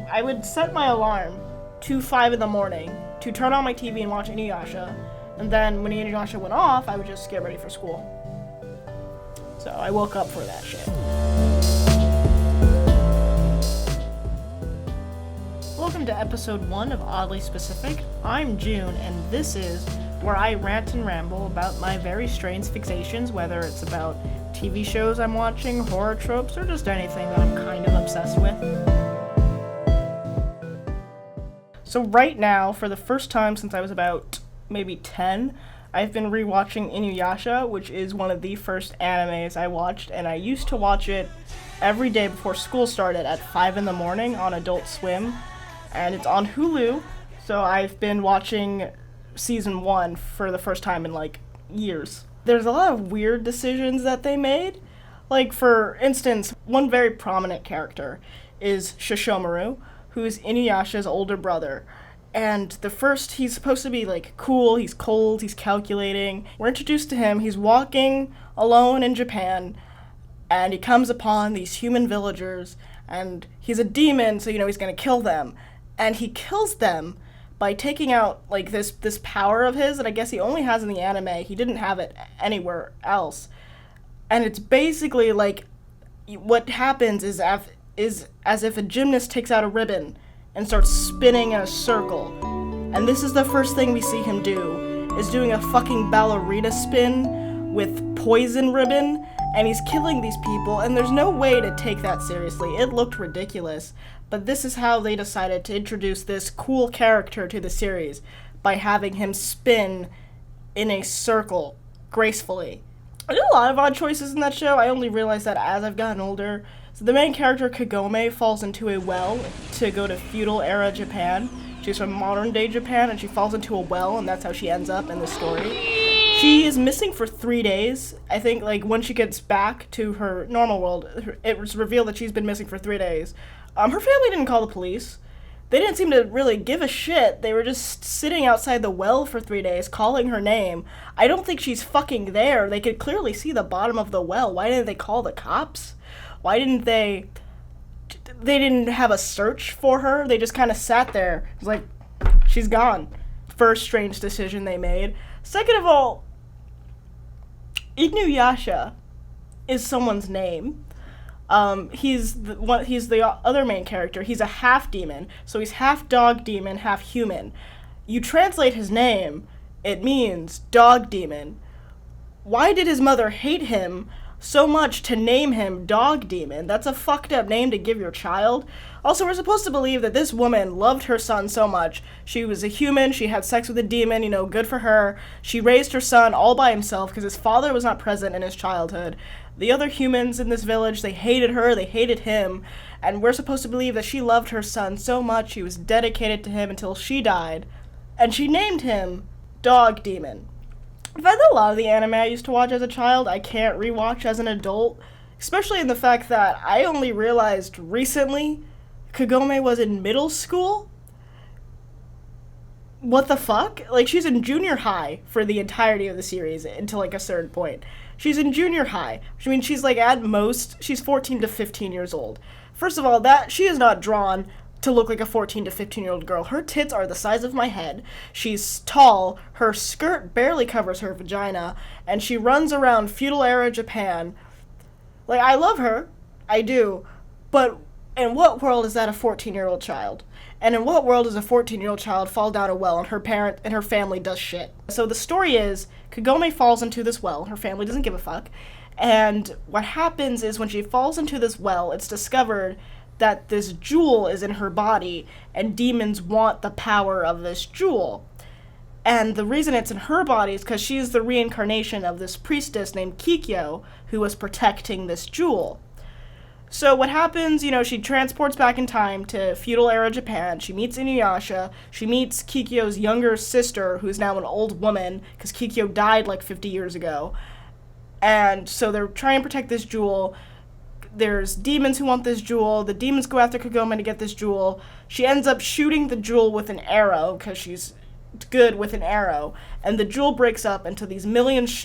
I would set my alarm to 5 in the morning to turn on my TV and watch Inuyasha, and then when Inuyasha went off, I would just get ready for school. So I woke up for that shit. Welcome to episode 1 of Oddly Specific. I'm June, and this is where I rant and ramble about my very strange fixations, whether it's about TV shows I'm watching, horror tropes, or just anything that I'm kind of obsessed with. So right now, for the first time since I was about maybe 10, I've been rewatching Inuyasha, which is one of the first animes I watched, and I used to watch it every day before school started at 5 in the morning on Adult Swim, and it's on Hulu, so I've been watching season 1 for the first time in, years. There's a lot of weird decisions that they made. Like, for instance, one very prominent character is Shishomaru, who is Inuyasha's older brother. And he's supposed to be, cool, he's cold, he's calculating. We're introduced to him, he's walking alone in Japan, and he comes upon these human villagers, and he's a demon, so, he's gonna kill them. And he kills them by taking out, this power of his that I guess he only has in the anime. He didn't have it anywhere else. And it's basically, what happens is as if a gymnast takes out a ribbon and starts spinning in a circle. And this is the first thing we see him do, is doing a fucking ballerina spin with poison ribbon, and he's killing these people, and there's no way to take that seriously. It looked ridiculous, but this is how they decided to introduce this cool character to the series, by having him spin in a circle gracefully. I did a lot of odd choices in that show. I only realized that as I've gotten older. So the main character, Kagome, falls into a well to go to feudal-era Japan. She's from modern-day Japan, and she falls into a well, and that's how she ends up in the story. She is missing for 3 days. I think, when she gets back to her normal world, it was revealed that she's been missing for 3 days. Her family didn't call the police. They didn't seem to really give a shit. They were just sitting outside the well for 3 days, calling her name. I don't think she's fucking there. They could clearly see the bottom of the well. Why didn't they call the cops? Why didn't they didn't have a search for her? They just kind of sat there. It's like, she's gone. First strange decision they made. Second of all, Inuyasha is someone's name. He's the other main character. He's a half demon, so he's half dog demon, half human. You translate his name, it means dog demon. Why did his mother hate him so much to name him Dog Demon? That's a fucked up name to give your child. Also, we're supposed to believe that this woman loved her son so much. She was a human, she had sex with a demon, good for her. She raised her son all by himself because his father was not present in his childhood. The other humans in this village, they hated her, they hated him, and we're supposed to believe that she loved her son so much she was dedicated to him until she died, and she named him Dog Demon. I've had a lot of the anime I used to watch as a child I can't rewatch as an adult, especially in the fact that I only realized recently Kagome was in middle school. What the fuck? She's in junior high for the entirety of the series until a certain point. She's in junior high, which means she's at most, she's 14 to 15 years old. First of all, that she is not drawn to look like a 14 to 15-year-old girl. Her tits are the size of my head. She's tall. Her skirt barely covers her vagina. And she runs around feudal-era Japan. I love her. I do. But in what world is that a 14-year-old child? And in what world does a 14-year-old child fall down a well and her parent and her family does shit? So the story is, Kagome falls into this well. Her family doesn't give a fuck. And what happens is when she falls into this well, it's discovered that this jewel is in her body, and demons want the power of this jewel. And the reason it's in her body is because she's the reincarnation of this priestess named Kikyo, who was protecting this jewel. So what happens, she transports back in time to feudal-era Japan. She meets Inuyasha. She meets Kikyo's younger sister, who's now an old woman, because Kikyo died 50 years ago. And so they're trying to protect this jewel. There's demons who want this jewel. The demons go after Kagome to get this jewel. She ends up shooting the jewel with an arrow, because she's good with an arrow. And the jewel breaks up into these millions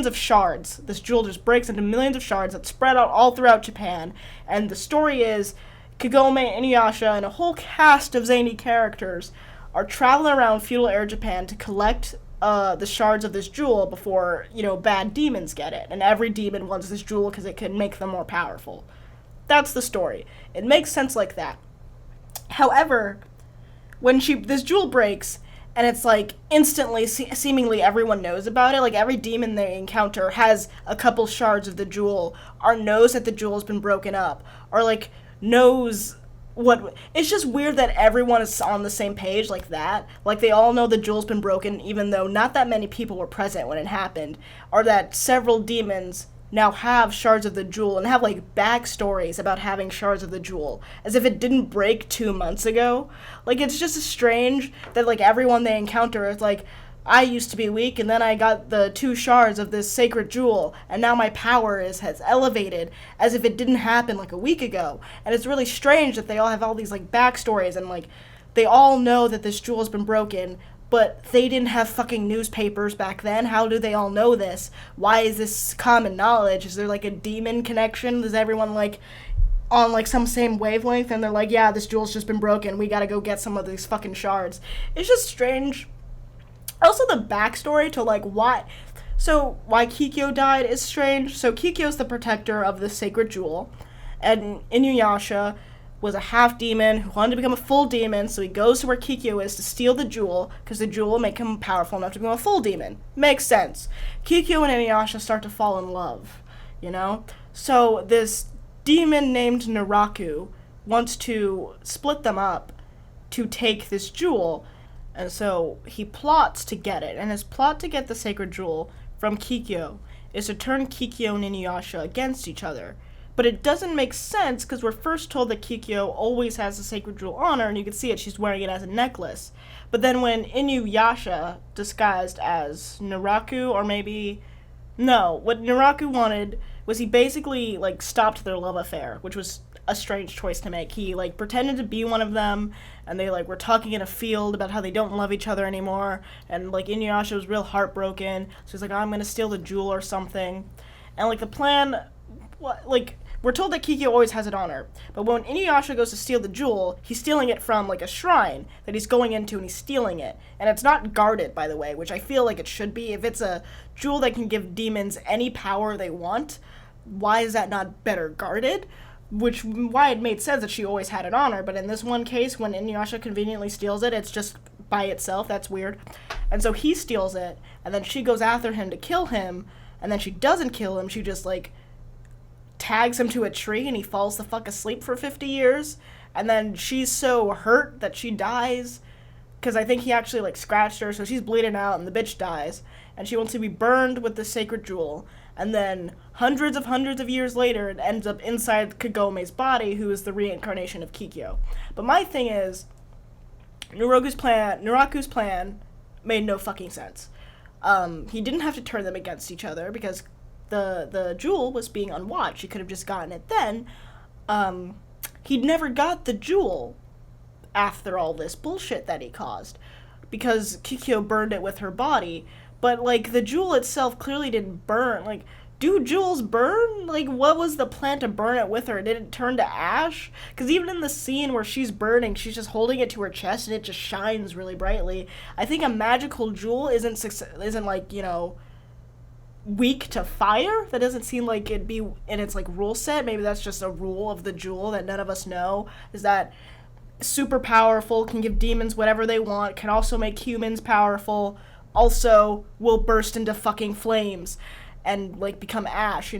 of shards. This jewel just breaks into millions of shards that spread out all throughout Japan. And the story is, Kagome, Inuyasha, and a whole cast of zany characters are traveling around feudal era Japan to collect the shards of this jewel before, bad demons get it. And every demon wants this jewel because it can make them more powerful. That's the story. It makes sense like that. However, when this jewel breaks, and it's like instantly, seemingly everyone knows about it. Like every demon they encounter has a couple shards of the jewel, or knows that the jewel's been broken up, or like knows what. It's just weird that everyone is on the same page like that. Like they all know the jewel's been broken, even though not that many people were present when it happened, or that several demons now have shards of the jewel and have like backstories about having shards of the jewel as if it didn't break 2 months ago. Like it's just strange that like everyone they encounter is like, I used to be weak and then I got the 2 shards of this sacred jewel and now my power has elevated, as if it didn't happen like a week ago. And it's really strange that they all have all these like backstories and like they all know that this jewel has been broken, but they didn't have fucking newspapers back then. How do they all know this? Why is this common knowledge? Is there like a demon connection? Is everyone like on like some same wavelength and they're like, yeah, this jewel's just been broken, we gotta go get some of these fucking shards? It's just strange. Also the backstory to like why Kikyo died is strange. So Kikyo's the protector of the sacred jewel, and Inuyasha was a half demon who wanted to become a full demon, so he goes to where Kikyo is to steal the jewel, because the jewel will make him powerful enough to become a full demon. Makes sense. Kikyo and Inuyasha start to fall in love, So this demon named Naraku wants to split them up to take this jewel, and so he plots to get it. And his plot to get the sacred jewel from Kikyo is to turn Kikyo and Inuyasha against each other. But it doesn't make sense because we're first told that Kikyo always has the sacred jewel on her, and you can see it, she's wearing it as a necklace. But then when Inuyasha, disguised as Naraku, or maybe... No, what Naraku wanted was he basically, like, stopped their love affair, which was a strange choice to make. He, like, pretended to be one of them, and they, like, were talking in a field about how they don't love each other anymore, and, like, Inuyasha was real heartbroken, so he's like, I'm gonna steal the jewel or something. And, like, the plan... we're told that Kikyo always has it on her, but when Inuyasha goes to steal the jewel, he's stealing it from, like, a shrine that he's going into, and he's stealing it. And it's not guarded, by the way, which I feel like it should be. If it's a jewel that can give demons any power they want, why is that not better guarded? Why it made sense that she always had it on her, but in this one case, when Inuyasha conveniently steals it, it's just by itself. That's weird. And so he steals it, and then she goes after him to kill him, and then she doesn't kill him, she just, like, tags him to a tree and he falls the fuck asleep for 50 years, and then she's so hurt that she dies because I think he actually like scratched her, so she's bleeding out and the bitch dies, and she wants to be burned with the sacred jewel, and then hundreds of years later it ends up inside Kagome's body, who is the reincarnation of Kikyo. But my thing is, Naraku's plan made no fucking sense. He didn't have to turn them against each other because the jewel was being unwatched. He could have just gotten it then. He'd never got the jewel after all this bullshit that he caused, because Kikyo burned it with her body. But, like, the jewel itself clearly didn't burn. Like, do jewels burn? Like, what was the plan to burn it with her? Did it turn to ash? Because even in the scene where she's burning, she's just holding it to her chest and it just shines really brightly. I think a magical jewel isn't like, weak to fire. That doesn't seem like it'd be in its like rule set. Maybe that's just a rule of the jewel that none of us know, is that super powerful, can give demons whatever they want, can also make humans powerful, also will burst into fucking flames and like become ash,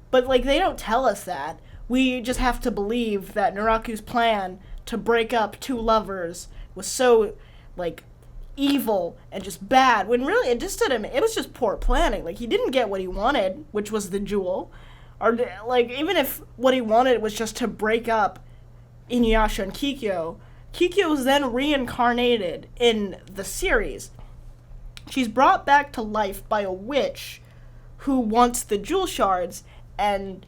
but like they don't tell us that. We just have to believe that Naraku's plan to break up 2 lovers was so like evil and just bad, when really it was just poor planning. Like, he didn't get what he wanted, which was the jewel, or like even if what he wanted was just to break up Inuyasha and Kikyo was then reincarnated in the series. She's brought back to life by a witch who wants the jewel shards and,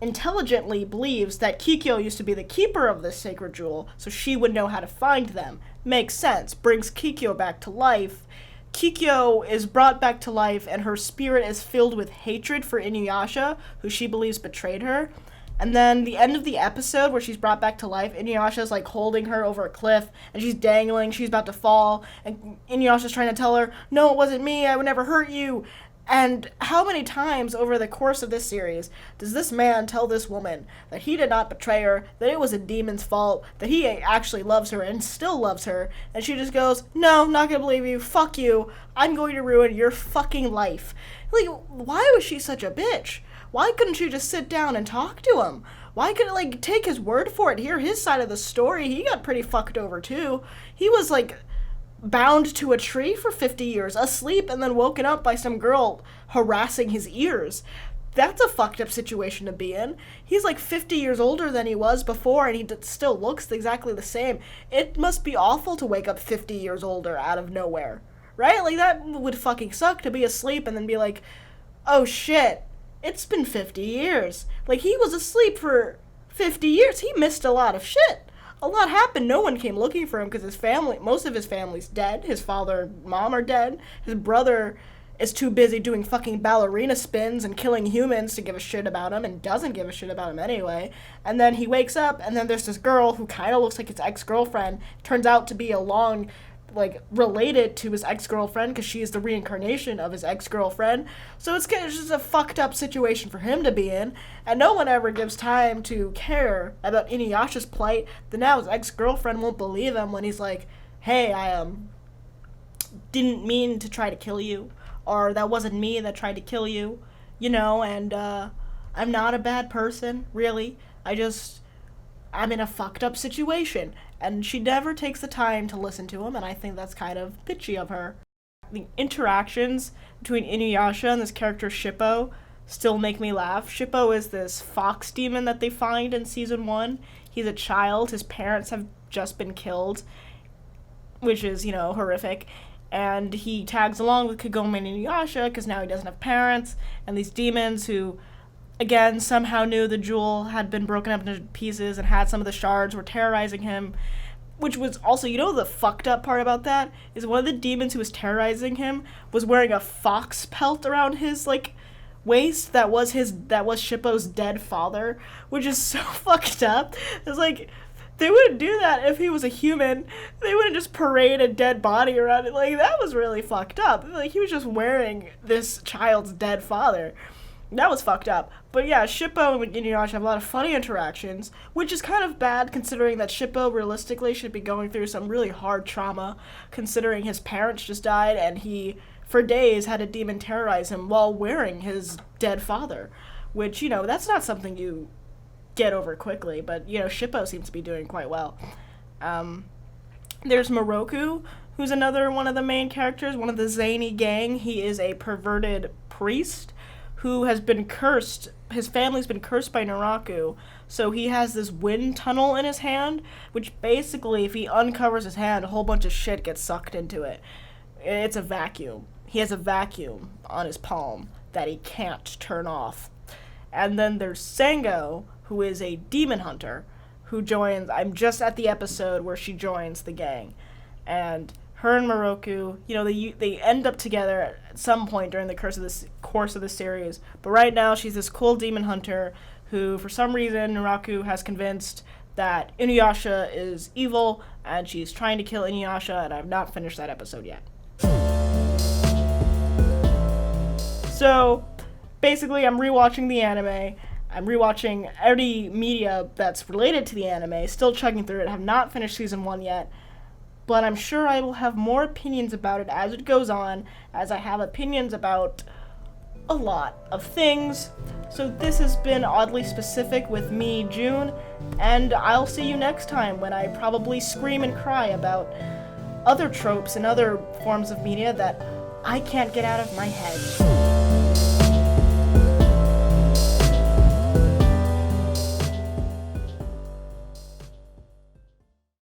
intelligently believes that Kikyo used to be the keeper of this sacred jewel, so she would know how to find them. Makes sense. Brings Kikyo back to life. Kikyo is brought back to life, and her spirit is filled with hatred for Inuyasha, who she believes betrayed her. And then the end of the episode where she's brought back to life, Inuyasha's like holding her over a cliff and she's dangling, she's about to fall, and Inuyasha's trying to tell her, no, it wasn't me, I would never hurt you. And how many times over the course of this series does this man tell this woman that he did not betray her, that it was a demon's fault, that he actually loves her and still loves her, and she just goes, no, not gonna believe you, fuck you, I'm going to ruin your fucking life. Like, why was she such a bitch? Why couldn't she just sit down and talk to him? Why couldn't, like, take his word for it, hear his side of the story? He got pretty fucked over, too. He was, like, bound to a tree for 50 years, asleep, and then woken up by some girl harassing his ears. That's a fucked up situation to be in. He's, like, 50 years older than he was before, and he still looks exactly the same. It must be awful to wake up 50 years older out of nowhere, right? Like, that would fucking suck to be asleep and then be like, oh, shit. It's been 50 years. Like, he was asleep for 50 years. He missed a lot of shit. A lot happened. No one came looking for him because his family, most of his family's dead. His father and mom are dead. His brother is too busy doing fucking ballerina spins and killing humans to give a shit about him, and doesn't give a shit about him anyway. And then he wakes up, and then there's this girl who kind of looks like his ex-girlfriend. Turns out to be related to his ex-girlfriend because she is the reincarnation of his ex-girlfriend. So it's kind of just a fucked up situation for him to be in, and no one ever gives time to care about Inuyasha's plight. Then now his ex-girlfriend won't believe him when he's like, hey, I didn't mean to try to kill you, or that wasn't me that tried to kill you, and I'm not a bad person, really. I'm in a fucked up situation. And she never takes the time to listen to him, and I think that's kind of bitchy of her. The interactions between Inuyasha and this character Shippo still make me laugh. Shippo is this fox demon that they find in season 1. He's a child. His parents have just been killed, which is, horrific. And he tags along with Kagome and Inuyasha because now he doesn't have parents, and these demons who, again, somehow knew the jewel had been broken up into pieces and had some of the shards, were terrorizing him. Which was also, the fucked up part about that is one of the demons who was terrorizing him was wearing a fox pelt around his, waist that was Shippo's dead father, which is so fucked up. It's like, they wouldn't do that if he was a human. They wouldn't just parade a dead body around it. Like, that was really fucked up. Like, he was just wearing this child's dead father. That was fucked up. But yeah, Shippo and Inuyasha have a lot of funny interactions, which is kind of bad considering that Shippo realistically should be going through some really hard trauma, considering his parents just died and he, for days, had a demon terrorize him while wearing his dead father. Which, that's not something you get over quickly, but, Shippo seems to be doing quite well. There's Naraku, who's another one of the main characters, one of the zany gang. He is a perverted priest who has been cursed. His family's been cursed by Naraku, so he has this wind tunnel in his hand, which basically, if he uncovers his hand, a whole bunch of shit gets sucked into it. It's a vacuum. He has a vacuum on his palm that he can't turn off. And then there's Sango, who is a demon hunter, who joins, I'm just at the episode where she joins the gang. And her and Naraku, they end up together at some point during the course of the series. But right now, she's this cool demon hunter who, for some reason, Naraku has convinced that Inuyasha is evil, and she's trying to kill Inuyasha, and I've not finished that episode yet. So, basically, I'm rewatching the anime. I'm rewatching any media that's related to the anime, still chugging through it. I have not finished season 1 yet. But I'm sure I will have more opinions about it as it goes on, as I have opinions about a lot of things. So this has been Oddly Specific with me, June, and I'll see you next time when I probably scream and cry about other tropes and other forms of media that I can't get out of my head.